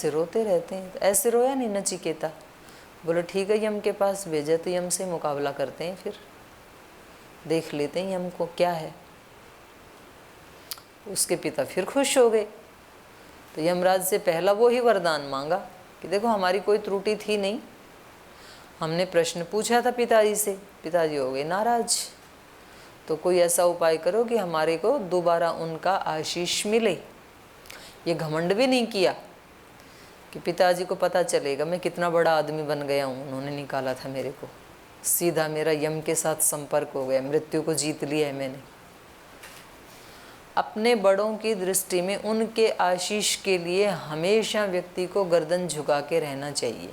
से रोते रहते हैं। तो ऐसे रोया नहीं नचिकेता, बोले ठीक है यम के पास भेजा तो यम से मुकाबला करते हैं, फिर देख लेते हैं यम को क्या है। उसके पिता फिर खुश हो गए। तो यमराज से पहला वो ही वरदान मांगा कि देखो हमारी कोई त्रुटि थी नहीं, हमने प्रश्न पूछा था पिताजी से, पिताजी हो गए नाराज, तो कोई ऐसा उपाय करो कि हमारे को दोबारा उनका आशीष मिले। ये घमंड भी नहीं किया कि पिताजी को पता चलेगा मैं कितना बड़ा आदमी बन गया हूँ, उन्होंने निकाला था मेरे को, सीधा मेरा यम के साथ संपर्क हो गया, मृत्यु को जीत लिया है मैंने। अपने बड़ों की दृष्टि में उनके आशीष के लिए हमेशा व्यक्ति को गर्दन झुका के रहना चाहिए।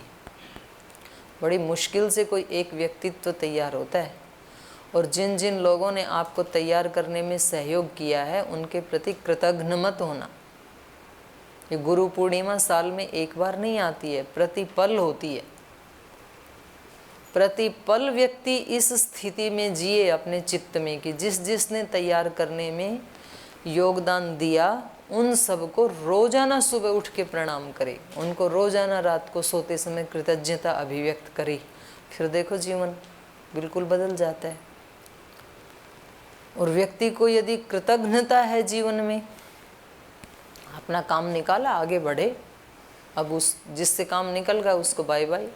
बड़ी मुश्किल से कोई एक व्यक्तित्व तैयार होता है, और जिन जिन लोगों ने आपको तैयार करने में सहयोग किया है उनके प्रति कृतज्ञ मत होना। ये गुरु पूर्णिमा साल में एक बार नहीं आती है, प्रतिपल होती है। प्रतिपल व्यक्ति इस स्थिति में जिए अपने चित्त में कि जिस जिसने तैयार करने में योगदान दिया उन सबको रोजाना सुबह उठ के प्रणाम करे, उनको रोजाना रात को सोते समय कृतज्ञता अभिव्यक्त करे। फिर देखो जीवन बिल्कुल बदल जाता है। और व्यक्ति को यदि कृतज्ञता है जीवन में, अपना काम निकाला आगे बढ़े, अब उस जिससे काम निकल गया उसको बाय बाय,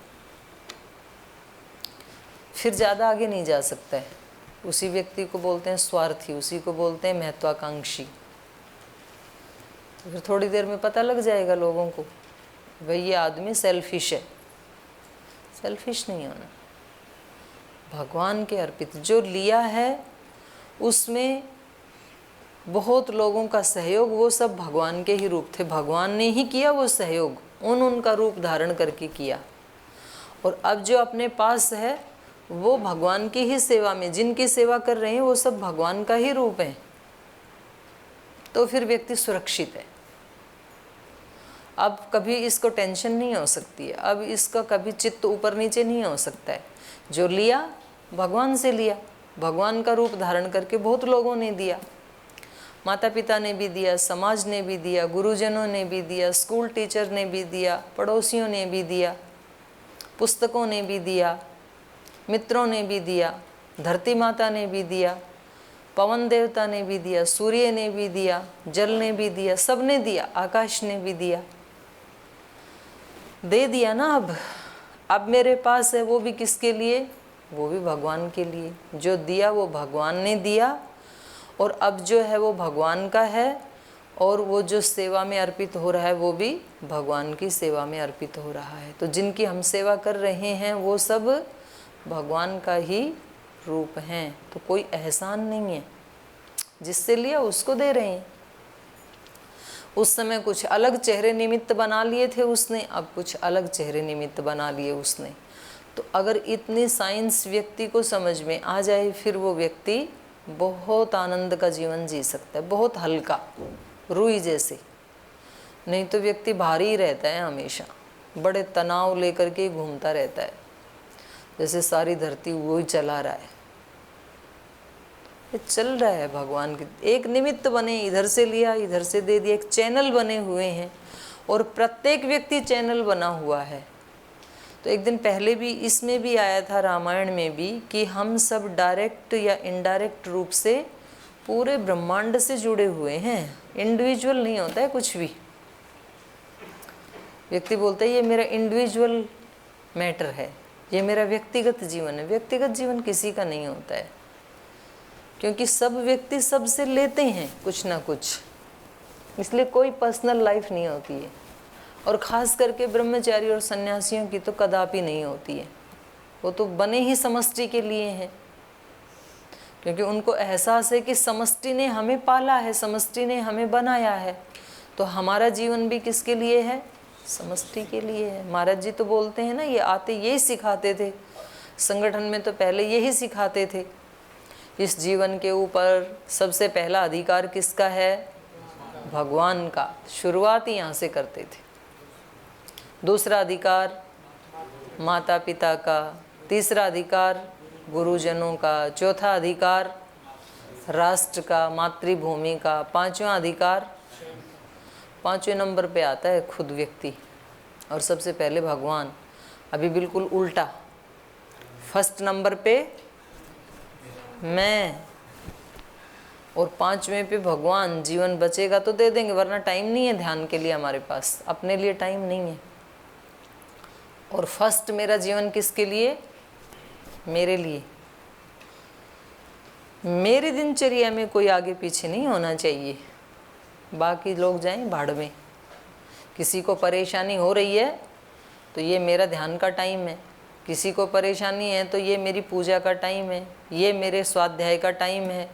फिर ज़्यादा आगे नहीं जा सकता है। उसी व्यक्ति को बोलते हैं स्वार्थी, उसी को बोलते हैं महत्वाकांक्षी। फिर थोड़ी देर में पता लग जाएगा लोगों को भाई ये आदमी सेल्फिश है। सेल्फिश नहीं होना, भगवान के अर्पित जो लिया है उसमें बहुत लोगों का सहयोग, वो सब भगवान के ही रूप थे, भगवान ने ही किया वो सहयोग, उनका रूप धारण करके किया। और अब जो अपने पास है वो भगवान की ही सेवा में, जिनकी सेवा कर रहे हैं वो सब भगवान का ही रूप है, तो फिर व्यक्ति सुरक्षित है। अब कभी इसको टेंशन नहीं हो सकती है, अब इसका कभी चित्त ऊपर नीचे नहीं हो सकता है। जो लिया भगवान से लिया, भगवान का रूप धारण करके बहुत लोगों ने दिया, माता पिता ने भी दिया, समाज ने भी दिया, गुरुजनों ने भी दिया, स्कूल टीचर ने भी दिया, पड़ोसियों ने भी दिया, पुस्तकों ने भी दिया, मित्रों ने भी दिया, धरती माता ने भी दिया, पवन देवता ने भी दिया, सूर्य ने भी दिया, जल ने भी दिया, सब ने दिया, आकाश ने भी दिया, दे दिया ना। अब मेरे पास है वो भी किसके लिए, वो भी भगवान के लिए। जो दिया वो भगवान ने दिया, और अब जो है वो भगवान का है, और वो जो सेवा में अर्पित हो रहा है वो भी भगवान की सेवा में अर्पित हो रहा है। तो जिनकी हम सेवा कर रहे हैं वो सब भगवान का ही रूप हैं। तो कोई एहसान नहीं है, जिससे लिया उसको दे रहे हैं। उस समय कुछ अलग चेहरे निमित्त बना लिए थे उसने, अब कुछ अलग चेहरे निमित्त बना लिए उसने। तो अगर इतनी साइंस व्यक्ति को समझ में आ जाए फिर वो व्यक्ति बहुत आनंद का जीवन जी सकता है, बहुत हल्का, रुई जैसे। नहीं तो व्यक्ति भारी ही रहता है, हमेशा बड़े तनाव लेकर के घूमता रहता है, जैसे सारी धरती वो ही चला रहा है। ये चल रहा है भगवान की, एक निमित्त बने, इधर से लिया इधर से दे दिया, एक चैनल बने हुए हैं, और प्रत्येक व्यक्ति चैनल बना हुआ है। तो एक दिन पहले भी इसमें भी आया था, रामायण में भी, कि हम सब डायरेक्ट या इनडायरेक्ट रूप से पूरे ब्रह्मांड से जुड़े हुए हैं। इंडिविजुअल नहीं होता है कुछ भी। व्यक्ति बोलता है ये मेरा इंडिविजुअल मैटर है, ये मेरा व्यक्तिगत जीवन है। व्यक्तिगत जीवन किसी का नहीं होता है, क्योंकि सब व्यक्ति सबसे लेते हैं कुछ ना कुछ, इसलिए कोई पर्सनल लाइफ नहीं होती है। और ख़ास करके ब्रह्मचारी और सन्यासियों की तो कदापि नहीं होती है, वो तो बने ही समष्टि के लिए हैं, क्योंकि उनको एहसास है कि समष्टि ने हमें पाला है, समष्टि ने हमें बनाया है, तो हमारा जीवन भी किसके लिए है, समष्टि के लिए है। महाराज जी तो बोलते हैं ना, ये आते यही सिखाते थे, संगठन में तो पहले यही सिखाते थे, इस जीवन के ऊपर सबसे पहला अधिकार किसका है, भगवान का। शुरुआत ही यहाँ से करते थे। दूसरा अधिकार माता पिता का, तीसरा अधिकार गुरुजनों का, चौथा अधिकार राष्ट्र का, मातृभूमि का, पांचवा अधिकार, पांचवें नंबर पे आता है खुद व्यक्ति। और सबसे पहले भगवान। अभी बिल्कुल उल्टा, फर्स्ट नंबर पे मैं और 5वें पे भगवान। जीवन बचेगा तो दे देंगे, वरना टाइम नहीं है ध्यान के लिए हमारे पास, अपने लिए टाइम नहीं है। और फर्स्ट मेरा जीवन किसके लिए? मेरे लिए। मेरी दिनचर्या में कोई आगे पीछे नहीं होना चाहिए, बाकी लोग जाएं भाड़ में। किसी को परेशानी हो रही है तो ये मेरा ध्यान का टाइम है, किसी को परेशानी है तो ये मेरी पूजा का टाइम है, ये मेरे स्वाध्याय का टाइम है।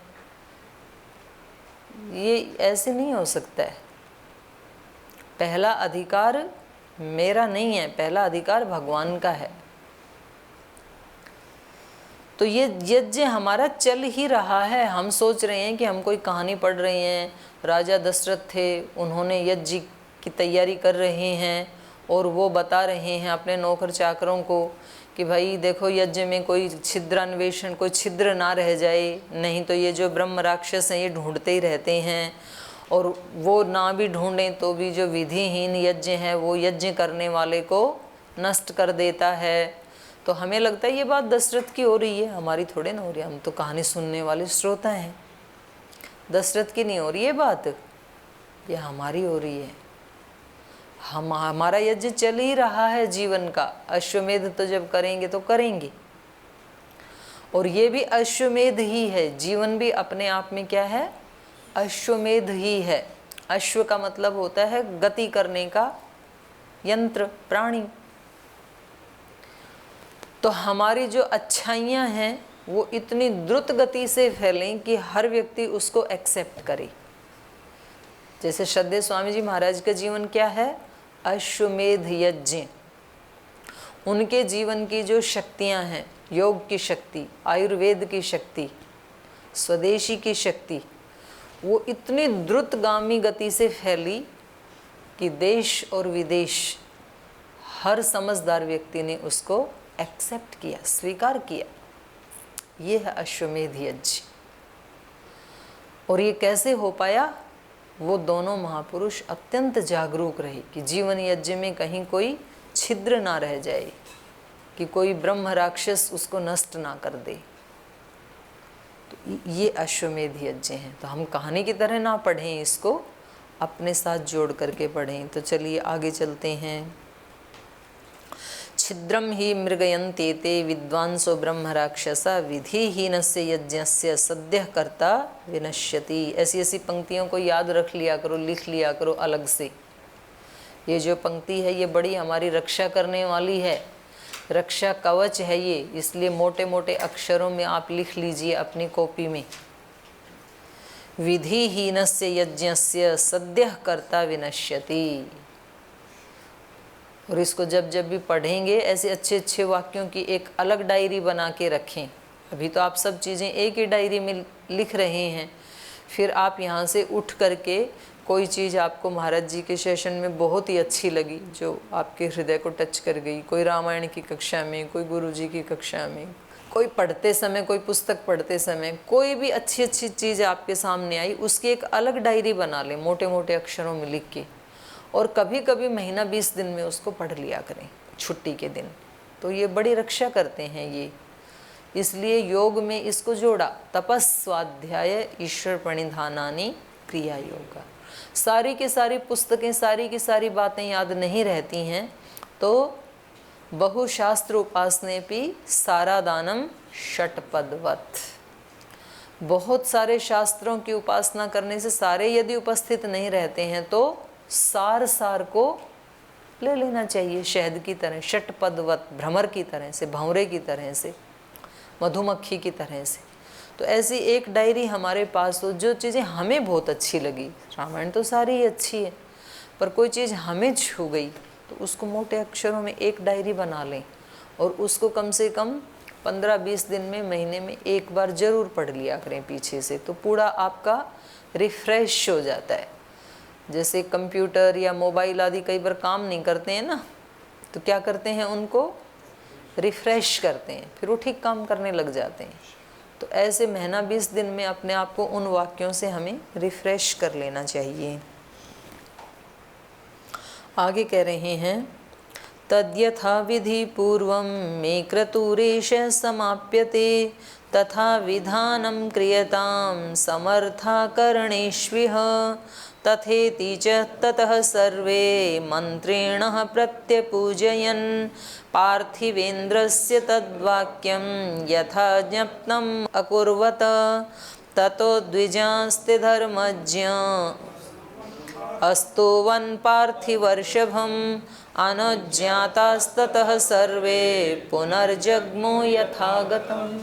ये ऐसे नहीं हो सकता है। पहला अधिकार मेरा नहीं है, पहला अधिकार भगवान का है। तो ये यज्ञ हमारा चल ही रहा है। हम सोच रहे हैं कि हम कोई कहानी पढ़ रहे हैं, राजा दशरथ थे, उन्होंने यज्ञ की तैयारी कर रहे हैं और वो बता रहे हैं अपने नौकर चाकरों को कि भाई देखो यज्ञ में कोई छिद्रान्वेषण, कोई छिद्र ना रह जाए, नहीं तो ये जो ब्रह्म राक्षस हैं ये ढूंढते ही रहते हैं, और वो ना भी ढूंढें तो भी जो विधिहीन यज्ञ है वो यज्ञ करने वाले को नष्ट कर देता है। तो हमें लगता है ये बात दशरथ की हो रही है, हमारी थोड़े ना हो रही है, हम तो कहानी सुनने वाले श्रोता हैं। दशरथ की नहीं हो रही है बात, ये हमारी हो रही है। हमारा यज्ञ चल ही रहा है जीवन का। अश्वमेध तो जब करेंगे तो करेंगे, और ये भी अश्वमेध ही है। जीवन भी अपने आप में क्या है? अश्वमेध ही है। अश्व का मतलब होता है गति करने का यंत्र, प्राणी। तो हमारी जो अच्छाइयाँ हैं वो इतनी द्रुत गति से फैलें कि हर व्यक्ति उसको एक्सेप्ट करे। जैसे श्रद्धेय स्वामी जी महाराज का जीवन क्या है? अश्वमेध यज्ञ। उनके जीवन की जो शक्तियाँ हैं, योग की शक्ति, आयुर्वेद की शक्ति, स्वदेशी की शक्ति, वो इतनी द्रुतगामी गति से फैली कि देश और विदेश हर समझदार व्यक्ति ने उसको एक्सेप्ट किया, स्वीकार किया। ये है अश्वमेध यज्ञ। और ये कैसे हो पाया? वो दोनों महापुरुष अत्यंत जागरूक रहे कि जीवन यज्ञ में कहीं कोई छिद्र ना रह जाए, कि कोई ब्रह्म राक्षस उसको नष्ट ना कर दे। तो ये अश्वमेध यज्ञ हैं। तो हम कहानी की तरह ना पढ़ें, इसको अपने साथ जोड़ करके पढ़ें। तो चलिए आगे चलते हैं। छिद्रम ही मृगयन्ते ते विद्वांसो ब्रह्म राक्षसा विधिहीनस्य यज्ञस्य सद्यः कर्ता विनश्यति। ऐसी ऐसी पंक्तियों को याद रख लिया करो, लिख लिया करो अलग से। ये जो पंक्ति है ये बड़ी हमारी रक्षा करने वाली है, रक्षा कवच है ये, इसलिए मोटे मोटे अक्षरों में आप लिख लीजिए अपनी कॉपी में। विधिहीनस्य यज्ञस्य सद्यः कर्ता विनश्यति। और इसको जब जब भी पढ़ेंगे ऐसे अच्छे अच्छे वाक्यों की एक अलग डायरी बना के रखें। अभी तो आप सब चीज़ें एक ही डायरी में लिख रहे हैं, फिर आप यहाँ से उठ करके कोई चीज़ आपको महाराज जी के सेशन में बहुत ही अच्छी लगी, जो आपके हृदय को टच कर गई, कोई रामायण की कक्षा में, कोई गुरु जी की कक्षा में, कोई पढ़ते समय, कोई पुस्तक पढ़ते समय, कोई भी अच्छी अच्छी चीज़ आपके सामने आई, उसकी एक अलग डायरी बना लें मोटे मोटे अक्षरों में लिख के, और कभी कभी महीना 20 दिन में उसको पढ़ लिया करें छुट्टी के दिन। तो ये बड़ी रक्षा करते हैं ये, इसलिए योग में इसको जोड़ा। तपस्वाध्याय ईश्वर प्रणिधानानि क्रिया योगा। सारी की सारी पुस्तकें, सारी की सारी बातें याद नहीं रहती हैं, तो बहुशास्त्र उपासनेपि सारादानम षटपदवत्। बहुत सारे शास्त्रों की उपासना करने से सारे यदि उपस्थित नहीं रहते हैं तो सार सार को ले लेना चाहिए, शहद की तरह, षटपदवत, भ्रमर की तरह से, भंवरे की तरह से, मधुमक्खी की तरह से। तो ऐसी एक डायरी हमारे पास हो, जो चीज़ें हमें बहुत अच्छी लगी, रामायण तो सारी ही अच्छी है, पर कोई चीज़ हमें छू गई तो उसको मोटे अक्षरों में एक डायरी बना लें, और उसको कम से कम 15-20 दिन में, महीने में एक बार ज़रूर पढ़ लिया करें पीछे से। तो पूरा आपका रिफ्रेश हो जाता है। जैसे कंप्यूटर या मोबाइल आदि कई बार काम नहीं करते हैं ना, तो क्या करते हैं, उनको रिफ़्रेश करते हैं, फिर वो ठीक काम करने लग जाते हैं। तो ऐसे महीना 20 दिन में अपने आप को उन वाक्यों से हमें रिफ़्रेश कर लेना चाहिए। आगे कह रहे हैं, तद्यथा विधि पूर्वं मे क्रतुरेष समाप्यते तथा विधानं क्रियतां समर्था करणेष्विह तथेति च ततः सर्वे मन्त्रिणः प्रत्यपूजयन् पार्थिवेन्द्रस्य तद्वाक्यं यथा ज्ञप्तम् अकुर्वत ततो द्विजास्ते धर्मज्ञा अस्तुवन् पार्थिवर्षभम् अनुज्ञातास्ततः सर्वे पुनर्जग्मो यथागतम्।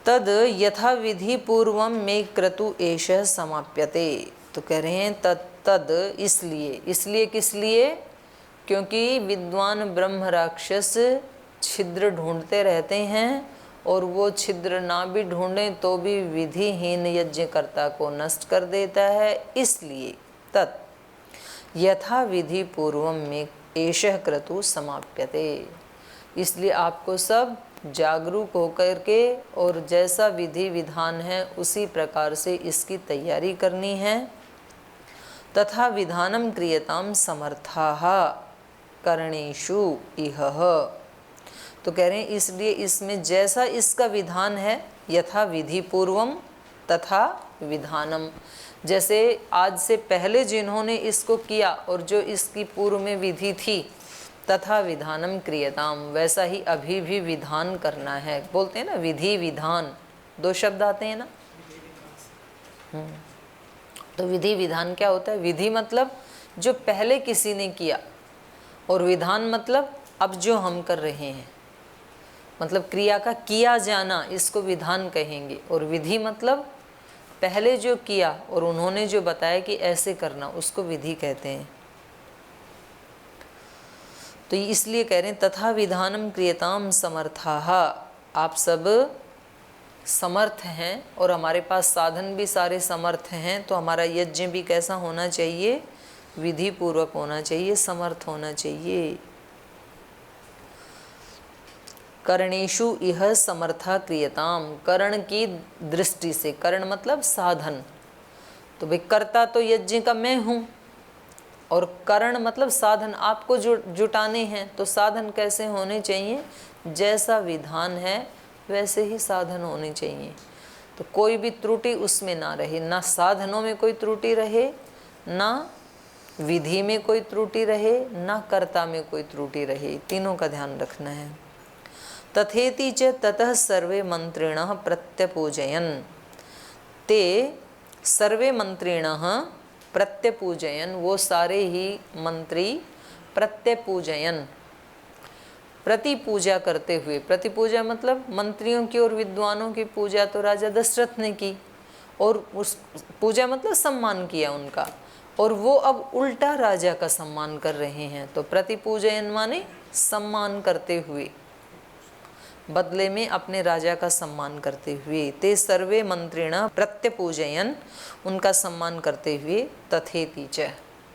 तद यथा विधि पूर्वम में क्रतु एष समाप्यते। तो कह रहे हैं तद इसलिए किस लिए? क्योंकि विद्वान ब्रह्म राक्षस छिद्र ढूंढते रहते हैं और वो छिद्र ना भी ढूंढें तो भी विधिहीन यज्ञकर्ता को नष्ट कर देता है। इसलिए तत् यथा विधि पूर्वम में एषः क्रतु समाप्यते। इसलिए आपको सब जागरूक होकर के और जैसा विधि विधान है उसी प्रकार से इसकी तैयारी करनी है। तथा विधानम क्रियताम समर्थाः करणेषु इह। तो कह रहे हैं इसलिए इसमें जैसा इसका विधान है यथा विधि पूर्वम तथा विधानम, जैसे आज से पहले जिन्होंने इसको किया और जो इसकी पूर्व में विधि थी तथा विधानम क्रियताम, वैसा ही अभी भी विधान करना है। बोलते हैं ना विधि विधान, दो शब्द आते हैं ना। तो विधि विधान क्या होता है? विधि मतलब जो पहले किसी ने किया और विधान मतलब अब जो हम कर रहे हैं, मतलब क्रिया का किया जाना, इसको विधान कहेंगे। और विधि मतलब पहले जो किया और उन्होंने जो बताया कि ऐसे करना, उसको विधि कहते हैं। तो इसलिए कह रहे हैं तथा विधानम क्रियताम समर्थाः, आप सब समर्थ हैं और हमारे पास साधन भी सारे समर्थ हैं। तो हमारा यज्ञ भी कैसा होना चाहिए? विधि पूर्वक होना चाहिए, समर्थ होना चाहिए। कर्णेषु इह समर्था क्रियताम, कर्ण की दृष्टि से, कर्ण मतलब साधन। तो भाई कर्ता तो यज्ञ का मैं हूँ और कर्ण मतलब साधन, आपको जुटाने हैं। तो साधन कैसे होने चाहिए? जैसा विधान है वैसे ही साधन होने चाहिए। तो कोई भी त्रुटि उसमें ना रहे, ना साधनों में कोई त्रुटि रहे, ना विधि में कोई त्रुटि रहे, ना कर्ता में कोई त्रुटि रहे। तीनों का ध्यान रखना है। तथेति च ततः सर्वे मंत्रिणः प्रत्यपूजयन्, ते सर्वे मंत्रिणः प्रत्यपूजयन्, वो सारे ही मंत्री प्रत्यपूजयन्, प्रति पूजा करते हुए। प्रति पूजा मतलब मंत्रियों की और विद्वानों की पूजा तो राजा दशरथ ने की, और उस पूजा मतलब सम्मान किया उनका, और वो अब उल्टा राजा का सम्मान कर रहे हैं। तो प्रति पूजयन माने सम्मान करते हुए, बदले में अपने राजा का सम्मान करते हुए। ते सर्वे मंत्रिण प्रत्यपूजयन, उनका सम्मान करते हुए। तथेति च,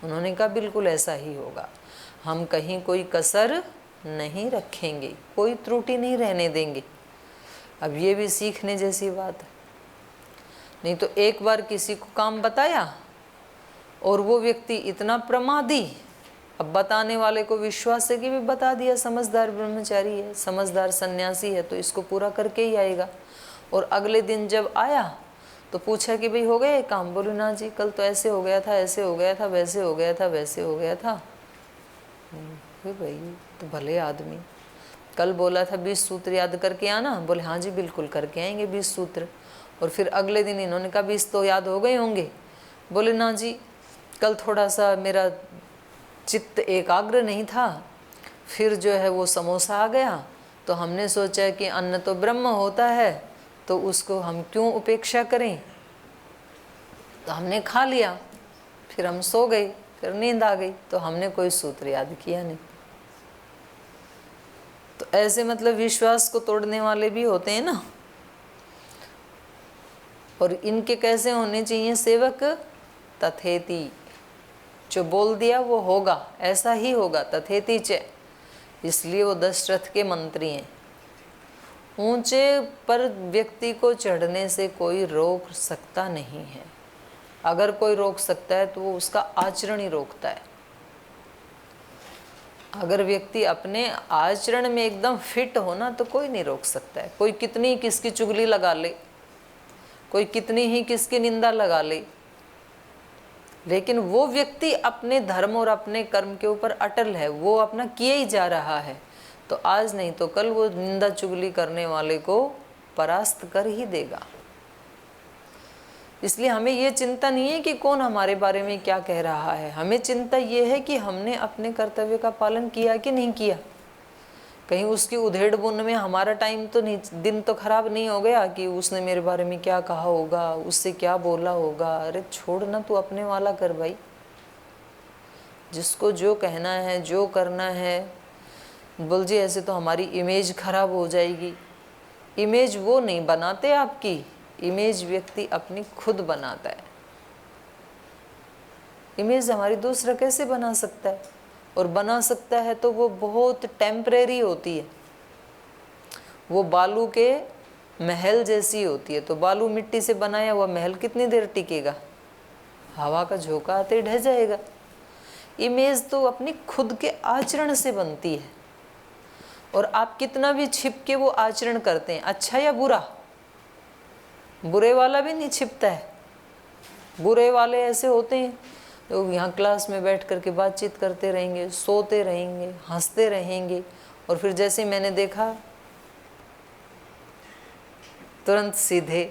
उन्होंने कहा बिल्कुल ऐसा ही होगा, हम कहीं कोई कसर नहीं रखेंगे, कोई त्रुटि नहीं रहने देंगे। अब ये भी सीखने जैसी बात है। नहीं तो एक बार किसी को काम बताया और वो व्यक्ति इतना प्रमादी, अब बताने वाले को विश्वास है कि भी बता दिया, समझदार ब्रह्मचारी है, समझदार सन्यासी है, तो इसको पूरा करके ही आएगा। और अगले दिन जब आया तो पूछा कि भाई हो गया ये काम? बोले ना जी, कल तो ऐसे हो गया था, ऐसे हो गया था, वैसे हो गया था, वैसे हो गया था। भाई तो भले आदमी, कल बोला था 20 सूत्र याद करके आना, बोले हाँ जी बिल्कुल करके आएंगे 20 सूत्र। और फिर अगले दिन इन्होंने कहा 20 तो याद हो गए होंगे, बोले ना जी कल थोड़ा सा मेरा चित्त एकाग्र नहीं था, फिर जो है वो समोसा आ गया, तो हमने सोचा कि अन्न तो ब्रह्म होता है, तो उसको हम क्यों उपेक्षा करें, तो हमने खा लिया, फिर हम सो गए, फिर नींद आ गई, तो हमने कोई सूत्र याद किया नहीं। तो ऐसे मतलब विश्वास को तोड़ने वाले भी होते हैं ना। और इनके कैसे होने चाहिए सेवक? तथेति, जो बोल दिया वो होगा, ऐसा ही होगा। तथेति च, इसलिए वो दशरथ के मंत्री हैं। ऊंचे पर व्यक्ति को चढ़ने से कोई रोक सकता नहीं है। अगर कोई रोक सकता है तो वो उसका आचरण ही रोकता है। अगर व्यक्ति अपने आचरण में एकदम फिट हो ना तो कोई नहीं रोक सकता है। कोई कितनी किसकी चुगली लगा ले, कोई कितनी ही किसकी निंदा लगा ले, लेकिन वो व्यक्ति अपने धर्म और अपने कर्म के ऊपर अटल है, वो अपना किए ही जा रहा है, तो आज नहीं तो कल वो निंदा चुगली करने वाले को परास्त कर ही देगा। इसलिए हमें ये चिंता नहीं है कि कौन हमारे बारे में क्या कह रहा है, हमें चिंता ये है कि हमने अपने कर्तव्य का पालन किया कि नहीं किया। कहीं उसकी उधेड़ बुन में हमारा टाइम तो नहीं, दिन तो खराब नहीं हो गया कि उसने मेरे बारे में क्या कहा होगा, उससे क्या बोला होगा। अरे छोड़ ना, तू अपने वाला कर भाई। जिसको जो कहना है, जो करना है, बोल जी ऐसे तो हमारी इमेज खराब हो जाएगी। इमेज वो नहीं बनाते आपकी, इमेज व्यक्ति अपनी खुद बनाता है। इमेज हमारी दूसरा कैसे बना सकता है, और बना सकता है तो वो बहुत टेम्परेरी होती है, वो बालू के महल जैसी होती है। तो बालू मिट्टी से बनाया हुआ महल कितनी देर टिकेगा, हवा का झोंका आते ढह जाएगा। इमेज तो अपनी खुद के आचरण से बनती है, और आप कितना भी छिप के वो आचरण करते हैं, अच्छा या बुरा, बुरे वाला भी नहीं छिपता है। बुरे वाले ऐसे होते हैं लोग, यहाँ क्लास में बैठ करके बातचीत करते रहेंगे, सोते रहेंगे, हंसते रहेंगे, और फिर जैसे मैंने देखा तुरंत सीधे।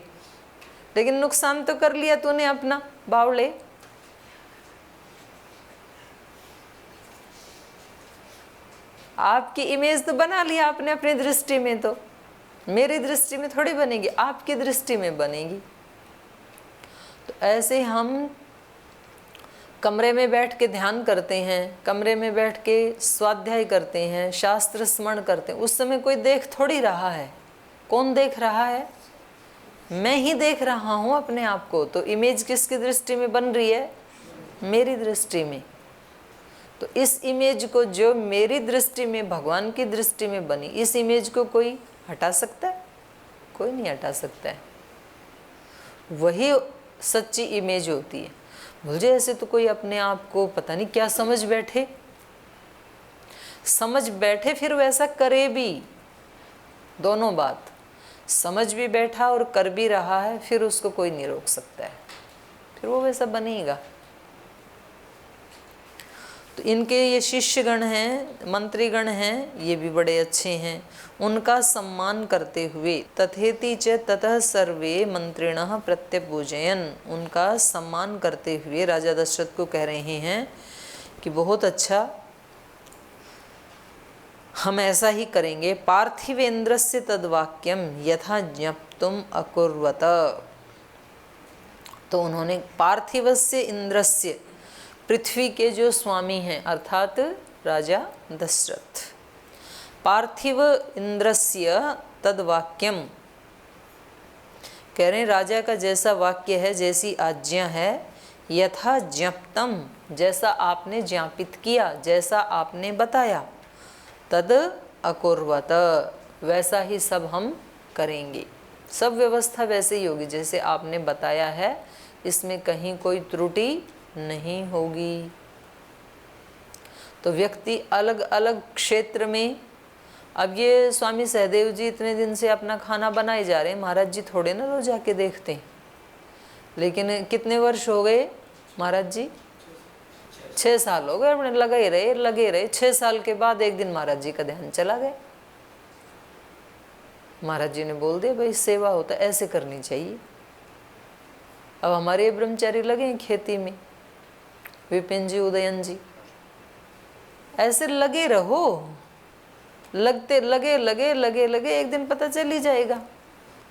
लेकिन नुकसान तो कर लिया तूने अपना, बावले। आपकी इमेज तो बना लिया आपने अपनी दृष्टि में, तो मेरी दृष्टि में थोड़ी बनेगी, आपकी दृष्टि में बनेगी। तो ऐसे हम कमरे में बैठ के ध्यान करते हैं, कमरे में बैठ के स्वाध्याय करते हैं, शास्त्र स्मरण करते हैं, उस समय कोई देख थोड़ी रहा है। कौन देख रहा है? मैं ही देख रहा हूँ अपने आप को। तो इमेज किसकी दृष्टि में बन रही है? मेरी दृष्टि में। तो इस इमेज को जो मेरी दृष्टि में, भगवान की दृष्टि में बनी, इस इमेज को कोई हटा सकता है? कोई नहीं हटा सकता है। वही सच्ची इमेज होती है। मुझे ऐसे तो कोई अपने आप को पता नहीं क्या समझ बैठे फिर वैसा करे भी। दोनों बात, समझ भी बैठा और कर भी रहा है, फिर उसको कोई नहीं रोक सकता है, फिर वो वैसा बनेगा। तो इनके ये शिष्यगण हैं, मंत्रीगण हैं, ये भी बड़े अच्छे हैं। उनका सम्मान करते हुए तथेति च ततः सर्वे मंत्रिणः प्रत्यपूजयन्, उनका सम्मान करते हुए राजा दशरथ को कह रहे हैं कि बहुत अच्छा, हम ऐसा ही करेंगे। पार्थिवेन्द्रस्य तद्वाक्यम यथा ज्ञप्तुम अकुर्वत। तो उन्होंने पार्थिवस्य इंद्रस्य, पृथ्वी के जो स्वामी हैं अर्थात राजा दशरथ, पार्थिव इंद्रस्य तद्वाक्यम, कह रहे हैं राजा का जैसा वाक्य है, जैसी आज्ञा है, यथा ज्ञप्तम, जैसा आपने ज्ञापित किया, जैसा आपने बताया, तद अकुर्वत, वैसा ही सब हम करेंगे। सब व्यवस्था वैसे ही होगी जैसे आपने बताया है, इसमें कहीं कोई त्रुटि नहीं होगी। तो व्यक्ति अलग अलग क्षेत्र में, अब ये स्वामी सहदेव जी इतने दिन से अपना खाना बनाए जा रहे हैं, महाराज जी थोड़े ना रोज जाके देखते हैं। लेकिन कितने वर्ष हो गए महाराज जी? 6 साल हो गए, अपने लगे रहे। 6 साल के बाद एक दिन महाराज जी का ध्यान चला गया। महाराज जी ने बोल दिया भाई सेवा होता है, ऐसे करनी चाहिए। अब हमारे ब्रह्मचारी लगे हैं खेती में, विपिन जी, उदयन जी, ऐसे लगे रहो, लगे एक दिन पता चल ही जाएगा।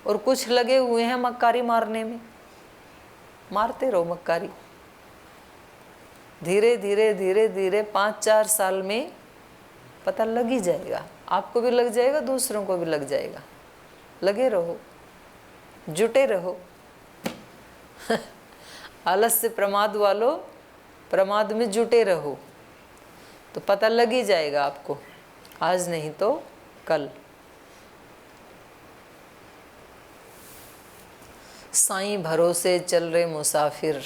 और कुछ लगे हुए हैं मक्कारी मारने में, मारते रहो मक्कारी, धीरे धीरे 5-4 साल में पता लग ही जाएगा। आपको भी लग जाएगा, दूसरों को भी लग जाएगा। लगे रहो, जुटे रहो। आलस से प्रमाद वालों, प्रमाद में जुटे रहो, तो पता लग ही जाएगा आपको, आज नहीं तो कल। साईं भरोसे चल रहे मुसाफिर,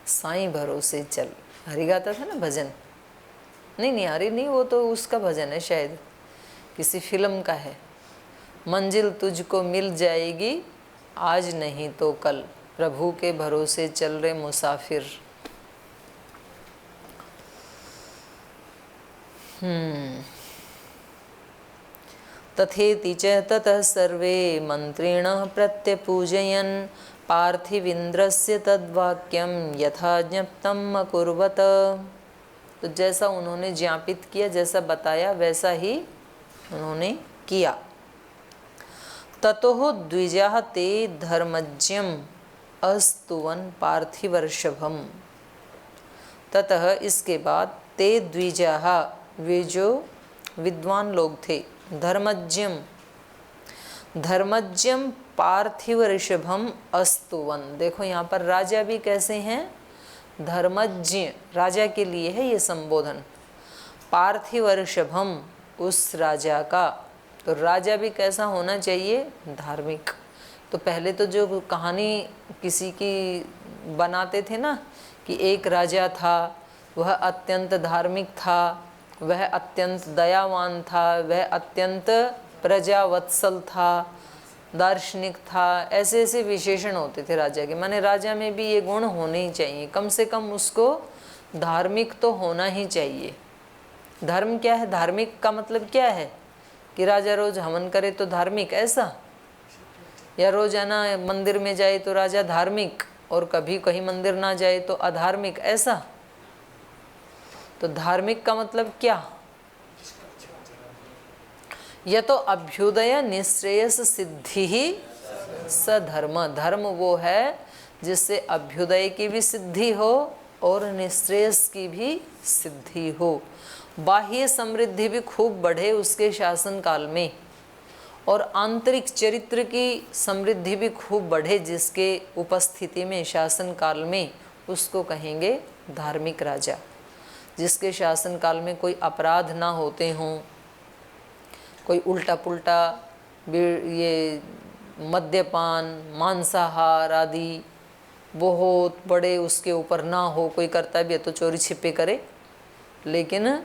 साईं भरोसे चल, हरि गाता था ना भजन। नहीं नहीं, अरे नहीं, वो तो उसका भजन है, शायद किसी फिल्म का है। मंजिल तुझको मिल जाएगी आज नहीं तो कल, प्रभु के भरोसे चल रहे मुसाफिर। तथेति च ततः सर्वे मंत्रिणः प्रत्यपूजयन् पार्थिवीन्द्रस्य तद्वाक्यं यथा ज्ञप्तम् अकुर्वत। तो जैसा उन्होंने ज्ञापित किया, जैसा बताया वैसा ही उन्होंने किया। ततोः द्विजाः ते धर्मज्ञम् अस्तुवन् पार्थिवर्षभम्। ततः इसके बाद ते द्विजाः, वे जो विद्वान लोग थे, धर्मज्ञम धर्मज्ञम पार्थिव ऋषभम अस्तुवन। देखो यहाँ पर राजा भी कैसे हैं, धर्मज्ञ, राजा के लिए है ये संबोधन। पार्थिव ऋषभम, उस राजा का, तो राजा भी कैसा होना चाहिए, धार्मिक। तो पहले तो जो कहानी किसी की बनाते थे ना, कि एक राजा था, वह अत्यंत धार्मिक था, वह अत्यंत दयावान था, वह अत्यंत प्रजावत्सल था, दार्शनिक था, ऐसे ऐसे विशेषण होते थे राजा के। माने राजा में भी ये गुण होने ही चाहिए, कम से कम उसको धार्मिक तो होना ही चाहिए। धर्म क्या है, धार्मिक का मतलब क्या है कि राजा रोज हवन करे तो धार्मिक, ऐसा? या रोजाना मंदिर में जाए तो राजा धार्मिक, और कभी कहीं मंदिर ना जाए तो अधार्मिक, ऐसा? तो धार्मिक का मतलब क्या? यह तो अभ्युदय निश्रेयस सिद्धि ही सधर्म। धर्म वो है जिससे अभ्युदय की भी सिद्धि हो और निश्रेयस की भी सिद्धि हो, बाह्य समृद्धि भी खूब बढ़े उसके शासन काल में, और आंतरिक चरित्र की समृद्धि भी खूब बढ़े जिसके उपस्थिति में, शासन काल में, उसको कहेंगे धार्मिक राजा। जिसके शासन काल में कोई अपराध ना होते हों, कोई उल्टा पुल्टा ये मद्यपान, मांसाहार आदि बहुत बड़े उसके ऊपर ना हो, कोई करता भी है तो चोरी छिपे करे, लेकिन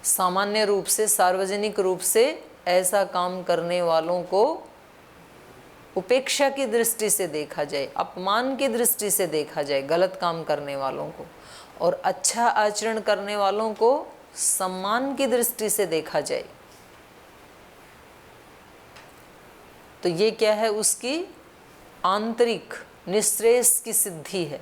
सामान्य रूप से, सार्वजनिक रूप से ऐसा काम करने वालों को उपेक्षा की दृष्टि से देखा जाए, अपमान की दृष्टि से देखा जाए गलत काम करने वालों को, और अच्छा आचरण करने वालों को सम्मान की दृष्टि से देखा जाए। तो ये क्या है, उसकी आंतरिक निश्रेयस की सिद्धि है।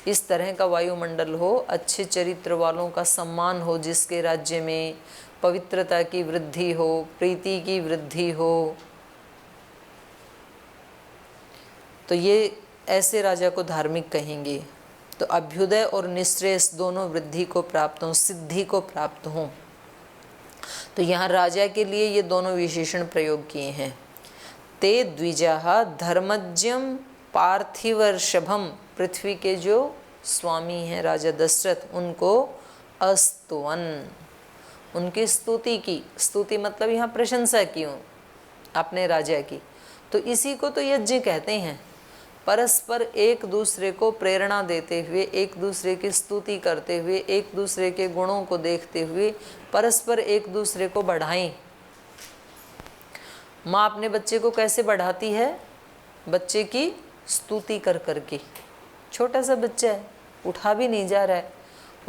इस तरह का वायुमंडल हो, अच्छे चरित्र वालों का सम्मान हो, जिसके राज्य में पवित्रता की वृद्धि हो, प्रीति की वृद्धि हो, तो ये ऐसे राजा को धार्मिक कहेंगे। तो अभ्युदय और निश्रेयस दोनों वृद्धि को प्राप्त हों, सिद्धि को प्राप्त हों। तो यहाँ राजा के लिए ये दोनों विशेषण प्रयोग किए हैं। ते द्विजाः धर्मज्ञम पार्थिवर्षभम, पृथ्वी के जो स्वामी हैं राजा दशरथ, उनको अस्तुवन, उनकी स्तुति की। स्तुति मतलब यहाँ प्रशंसा की हो अपने राजा की। तो इसी को तो यज्ञ कहते हैं, परस्पर एक दूसरे को प्रेरणा देते हुए, एक दूसरे की स्तुति करते हुए, एक दूसरे के गुणों को देखते हुए परस्पर एक दूसरे को बढ़ाएं। माँ अपने बच्चे को कैसे बढ़ाती है, बच्चे की स्तुति कर करके। छोटा सा बच्चा है, उठा भी नहीं जा रहा है,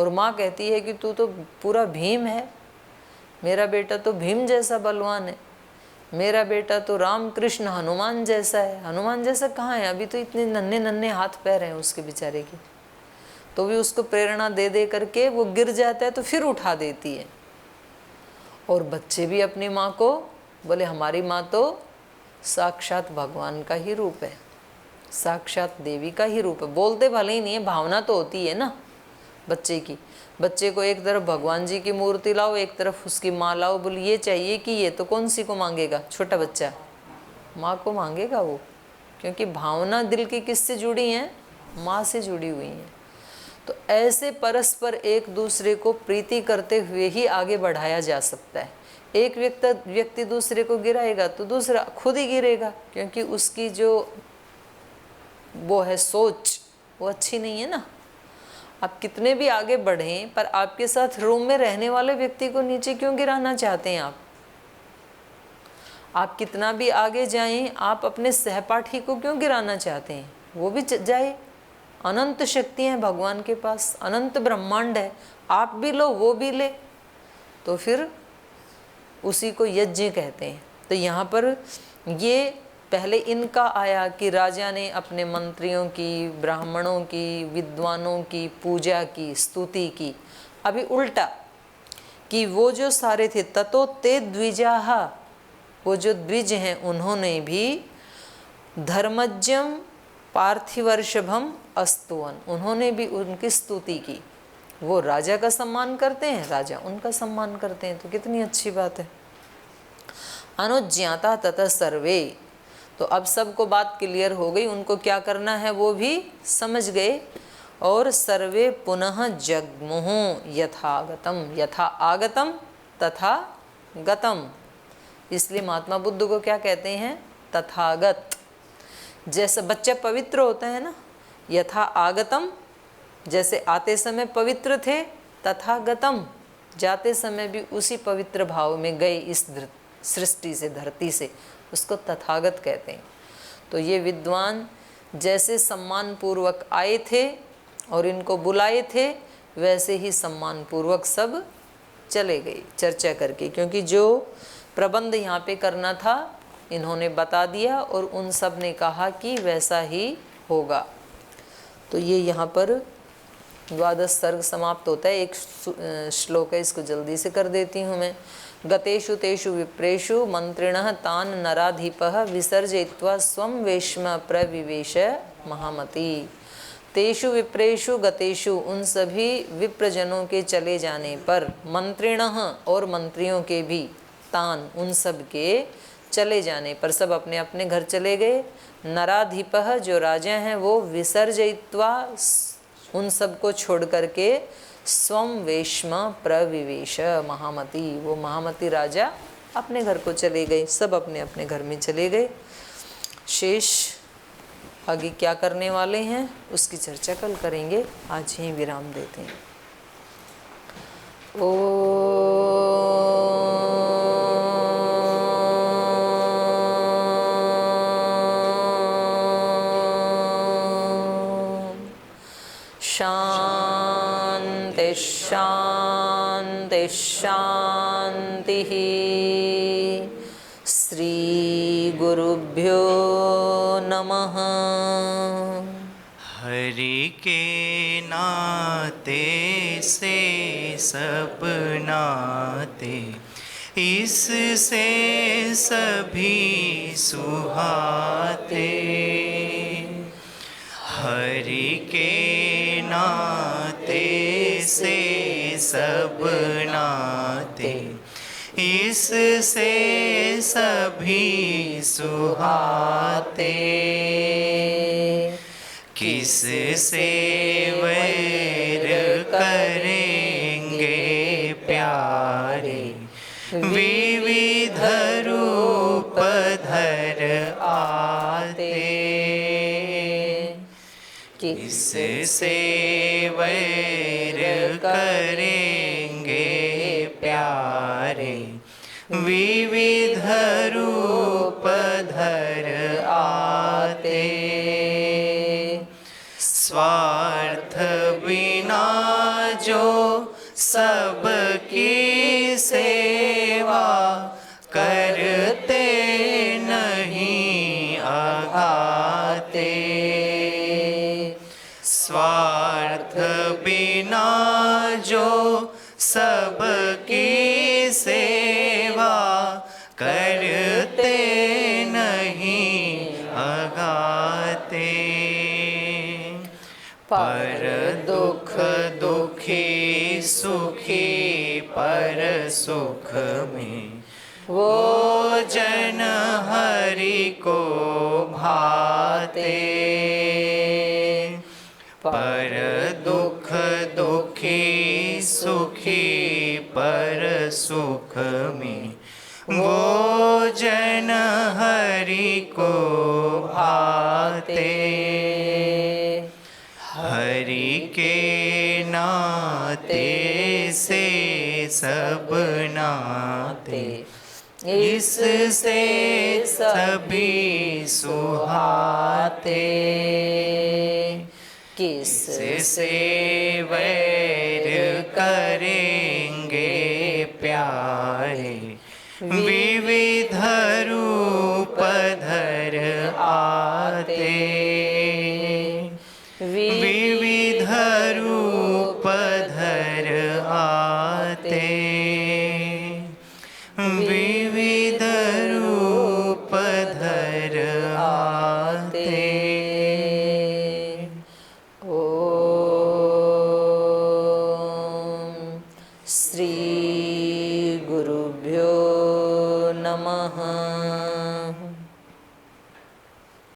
और माँ कहती है कि तू तो पूरा भीम है, मेरा बेटा तो भीम जैसा बलवान है, मेरा बेटा तो राम कृष्ण हनुमान जैसा है। हनुमान जैसा कहाँ है, अभी तो इतने नन्हे नन्हे हाथ पैर हैं उसके बेचारे के। तो भी उसको प्रेरणा दे दे करके वो गिर जाता है तो फिर उठा देती है। और बच्चे भी अपनी माँ को बोले, हमारी माँ तो साक्षात भगवान का ही रूप है, साक्षात देवी का ही रूप है। बोलते भले ही नहीं है, भावना तो होती है ना बच्चे की। बच्चे को एक तरफ भगवान जी की मूर्ति लाओ, एक तरफ उसकी माँ लाओ, बोले ये चाहिए कि ये, तो कौन सी को मांगेगा? छोटा बच्चा माँ को मांगेगा वो, क्योंकि भावना दिल की किससे जुड़ी हैं? माँ से जुड़ी हुई हैं। तो ऐसे परस्पर एक दूसरे को प्रीति करते हुए ही आगे बढ़ाया जा सकता है। एक व्यक्ति दूसरे को गिराएगा तो दूसरा खुद ही गिरेगा, क्योंकि उसकी जो वो है सोच, वो अच्छी नहीं है ना। आप कितने भी आगे बढ़ें पर आपके साथ रूम में रहने वाले व्यक्ति को नीचे क्यों गिराना चाहते हैं आप कितना भी आगे जाएं, आप अपने सहपाठी को क्यों गिराना चाहते हैं? वो भी जाए। अनंत शक्तियाँ हैं भगवान के पास, अनंत ब्रह्मांड है, आप भी लो वो भी ले, तो फिर उसी को यज्ञ कहते हैं। तो यहाँ पर ये पहले इनका आया कि राजा ने अपने मंत्रियों की, ब्राह्मणों की, विद्वानों की पूजा की, स्तुति की। अभी उल्टा कि वो जो सारे थे ततो ते द्विजाः, वो जो द्विज हैं उन्होंने भी धर्मज्ञम पार्थिवर्षभम अस्तुवन, उन्होंने भी उनकी स्तुति की। वो राजा का सम्मान करते हैं, राजा उनका सम्मान करते हैं, तो कितनी अच्छी बात है। अनुज्ञाता ततः सर्वे, तो अब सबको बात क्लियर हो गई, उनको क्या करना है वो भी समझ गए। और सर्वे पुनः जग्मुः यथागतम, यथा आगतम तथा गतम, इसलिए महात्मा बुद्ध को क्या कहते हैं? तथागत। जैसे बच्चा पवित्र होता है ना, यथा आगतम, जैसे आते समय पवित्र थे, तथागतम, जाते समय भी उसी पवित्र भाव में गए इस सृष्टि से, धरती से, उसको तथागत कहते हैं। तो ये विद्वान जैसे सम्मान पूर्वक आए थे और इनको बुलाए थे, वैसे ही सम्मान पूर्वक सब चले गए चर्चा करके, क्योंकि जो प्रबंध यहाँ पे करना था इन्होंने बता दिया और उन सब ने कहा कि वैसा ही होगा। तो ये यहाँ पर द्वादश सर्ग समाप्त होता है। एक श्लोक है, इसको जल्दी से कर देती हूँ मैं। गतेषु तेषु विप्रेषु मंत्रिणः तान् नराधिपः विसर्जयित्वा स्वं वेश्म प्रविवेश महामती। तेषु विप्रेषु गतेषु, उन सभी विप्रजनों के चले जाने पर, मंत्रिणः और मंत्रियों के भी, तान उन सब के चले जाने पर, सब अपने अपने घर चले गए। नराधिपः जो राजा हैं वो विसर्जयित्वा, उन सब को छोड़ करके, स्वं वेश्म प्रविवेश महामती, वो महामती राजा अपने घर को चले गए, सब अपने अपने घर में चले गए। शेष आगे क्या करने वाले हैं उसकी चर्चा कल करेंगे, आज यहीं विराम देते हैं। शांति शांति शांति। श्री गुरुभ्यो नमः। हरि के नाते से सब नाते, इससे सभी सुहाते। हरि के नाते से सब नाते, इससे सभी सुहाते। किस से वैर करेंगे प्यारे, विविध रूप धर आते। किस से वैर करेंगे प्यारे, विविध रूप धर आते। स्वार्थ बिना जो सबकी सेवा करते नहीं आघाते। स्वार्थ बिना जो सबकी सेवा करते नहीं आघाते। पर दुख दुखी सुखी पर सुख में, वो जन हरि को भाते। पर दुख दुखी सुखी पर सुख में, वो जन हरि को भाते। हरि के सब नाते, इससे सभी सुहाते। किससे वैर करेंगे प्यारे, विविध रूप धर आते। विविध रूप धर आते, विविध रूप धर आते। श्री गुरुभ्यो नमः।